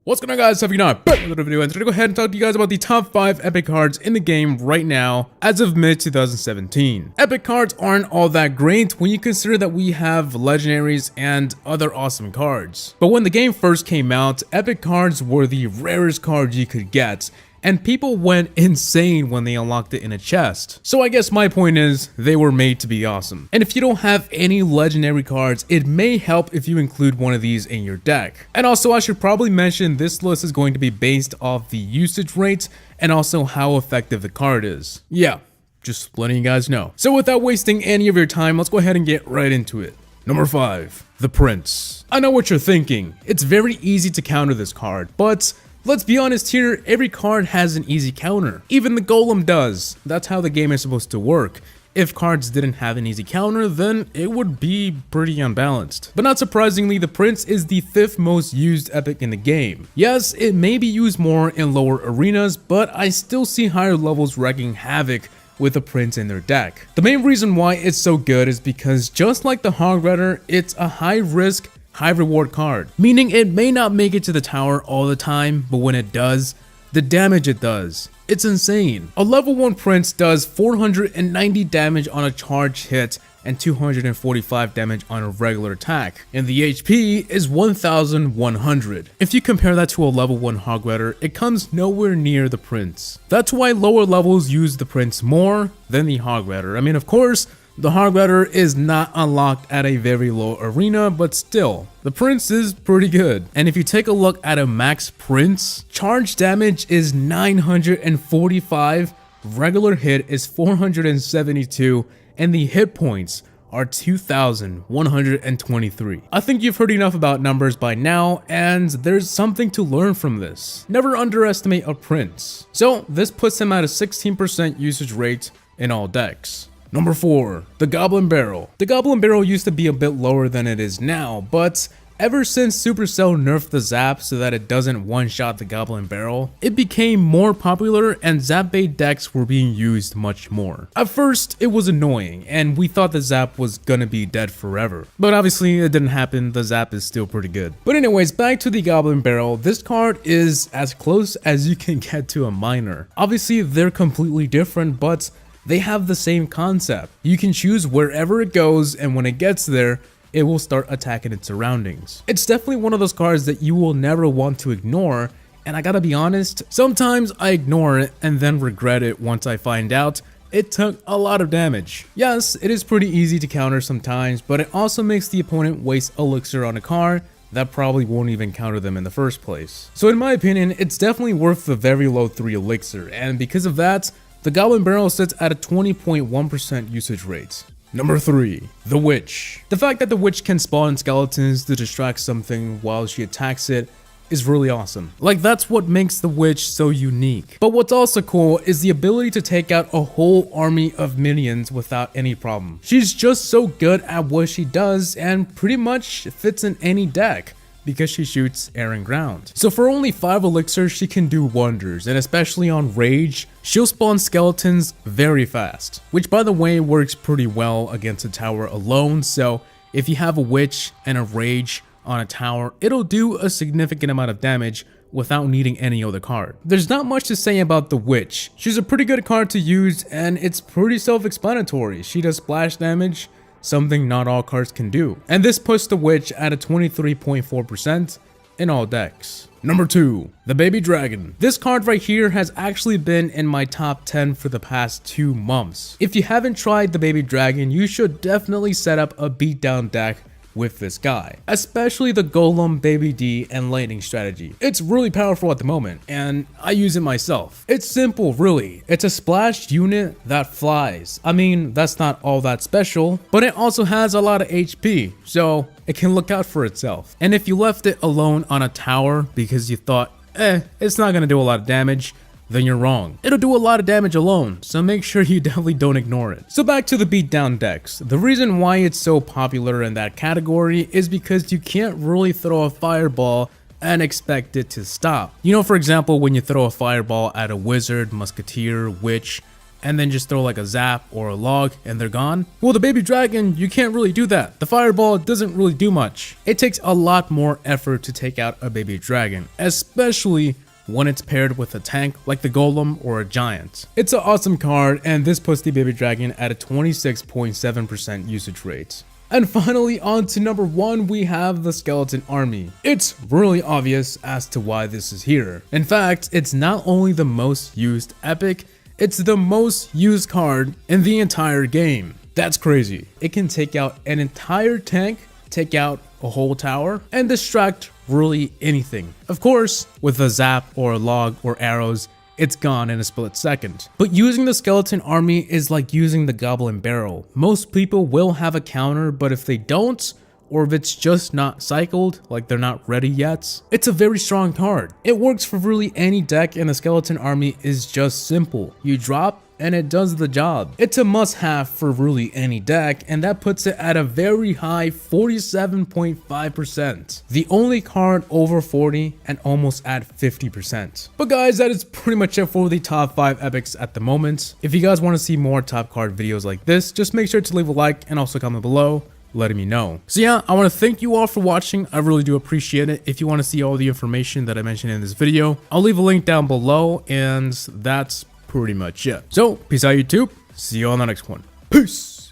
What's going on, guys? Have you not back with another video, and today I'm going to go ahead and talk to you guys about the top 5 epic cards in the game right now as of mid-2017. Epic cards aren't all that great when you consider that we have legendaries and other awesome cards. But when the game first came out, epic cards were the rarest cards you could get, and people went insane when they unlocked it in a chest. So I guess my point is, they were made to be awesome. And if you don't have any legendary cards, it may help if you include one of these in your deck. And also, I should probably mention this list is going to be based off the usage rate and also how effective the card is. Yeah, just letting you guys know. So without wasting any of your time, let's go ahead and get right into it. Number 5, the Prince. I know what you're thinking. It's very easy to counter this card, but let's be honest here, every card has an easy counter. Even the Golem does. That's how the game is supposed to work. If cards didn't have an easy counter, then it would be pretty unbalanced. But not surprisingly, the Prince is the 5th most used epic in the game. Yes, it may be used more in lower arenas, but I still see higher levels wreaking havoc with the Prince in their deck. The main reason why it's so good is because just like the Hog Rider, it's a high risk, high reward card, meaning it may not make it to the tower all the time, but when it does, the damage it does, it's insane. A level 1 Prince does 490 damage on a charge hit and 245 damage on a regular attack, and the HP is 1100. If you compare that to a level 1 Hog Rider, it comes nowhere near the Prince. That's why lower levels use the Prince more than the Hog Rider. I mean, of course, the Hog Rider is not unlocked at a very low arena, but still, the Prince is pretty good. And if you take a look at a max Prince, charge damage is 945, regular hit is 472, and the hit points are 2,123. I think you've heard enough about numbers by now, and there's something to learn from this. Never underestimate a Prince. So this puts him at a 16% usage rate in all decks. Number 4, the Goblin Barrel. The Goblin Barrel used to be a bit lower than it is now, but ever since Supercell nerfed the Zap so that it doesn't one-shot the Goblin Barrel, it became more popular and Zap-bait decks were being used much more. At first, it was annoying, and we thought the Zap was gonna be dead forever. But obviously, it didn't happen, the Zap is still pretty good. But anyways, back to the Goblin Barrel, this card is as close as you can get to a miner. Obviously, they're completely different, but they have the same concept. You can choose wherever it goes, and when it gets there, it will start attacking its surroundings. It's definitely one of those cards that you will never want to ignore, and I gotta be honest, sometimes I ignore it and then regret it once I find out it took a lot of damage. Yes, it is pretty easy to counter sometimes, but it also makes the opponent waste elixir on a card that probably won't even counter them in the first place. So in my opinion, it's definitely worth the very low 3 elixir, and because of that, the Goblin Barrel sits at a 20.1% usage rate. Number 3, the Witch. The fact that the Witch can spawn skeletons to distract something while she attacks it is really awesome. Like, that's what makes the Witch so unique. But what's also cool is the ability to take out a whole army of minions without any problem. She's just so good at what she does and pretty much fits in any deck, because she shoots air and ground. So for only 5 elixirs, she can do wonders, and especially on Rage, she'll spawn skeletons very fast, which by the way works pretty well against a tower alone. So if you have a Witch and a Rage on a tower, it'll do a significant amount of damage without needing any other card. There's not much to say about the Witch. She's a pretty good card to use, and it's pretty self-explanatory. She does splash damage, something not all cards can do. And this puts the Witch at a 23.4% in all decks. Number 2, the Baby Dragon. This card right here has actually been in my top 10 for the past 2 months. If you haven't tried the Baby Dragon, you should definitely set up a beatdown deck with this guy, especially the Golem, Baby D, and Lightning strategy. It's really powerful at the moment, and I use it myself. It's simple, really. It's a splashed unit that flies. I mean, that's not all that special, but it also has a lot of HP, so it can look out for itself. And if you left it alone on a tower because you thought, it's not gonna do a lot of damage, then you're wrong. It'll do a lot of damage alone, so make sure you definitely don't ignore it. So back to the beatdown decks. The reason why it's so popular in that category is because you can't really throw a fireball and expect it to stop. You know, for example, when you throw a fireball at a wizard, musketeer, witch, and then just throw like a zap or a log and they're gone? Well, the baby dragon, you can't really do that. The fireball doesn't really do much. It takes a lot more effort to take out a baby dragon, especially when it's paired with a tank like the golem or a giant. It's an awesome card, and this puts the baby dragon at a 26.7% usage rate. And finally, on to number 1, we have the skeleton army. It's really obvious as to why this is here. In fact, it's not only the most used epic, it's the most used card in the entire game. That's crazy. It can take out an entire tank, take out a whole tower, and distract really anything. Of course, with a zap or a log or arrows, it's gone in a split second. But using the skeleton army is like using the goblin barrel. Most people will have a counter, but if they don't, or if it's just not cycled, like they're not ready yet, it's a very strong card. It works for really any deck, and the skeleton army is just simple. You drop and it does the job. It's a must-have for really any deck, and that puts it at a very high 47.5%. The only card over 40 and almost at 50%. But guys, that is pretty much it for the top 5 epics at the moment. If you guys want to see more top card videos like this, just make sure to leave a like and also comment below letting me know. So yeah, I want to thank you all for watching. I really do appreciate it. If you want to see all the information that I mentioned in this video, I'll leave a link down below, and that's pretty much it. So peace out, YouTube. See you on the next one. Peace.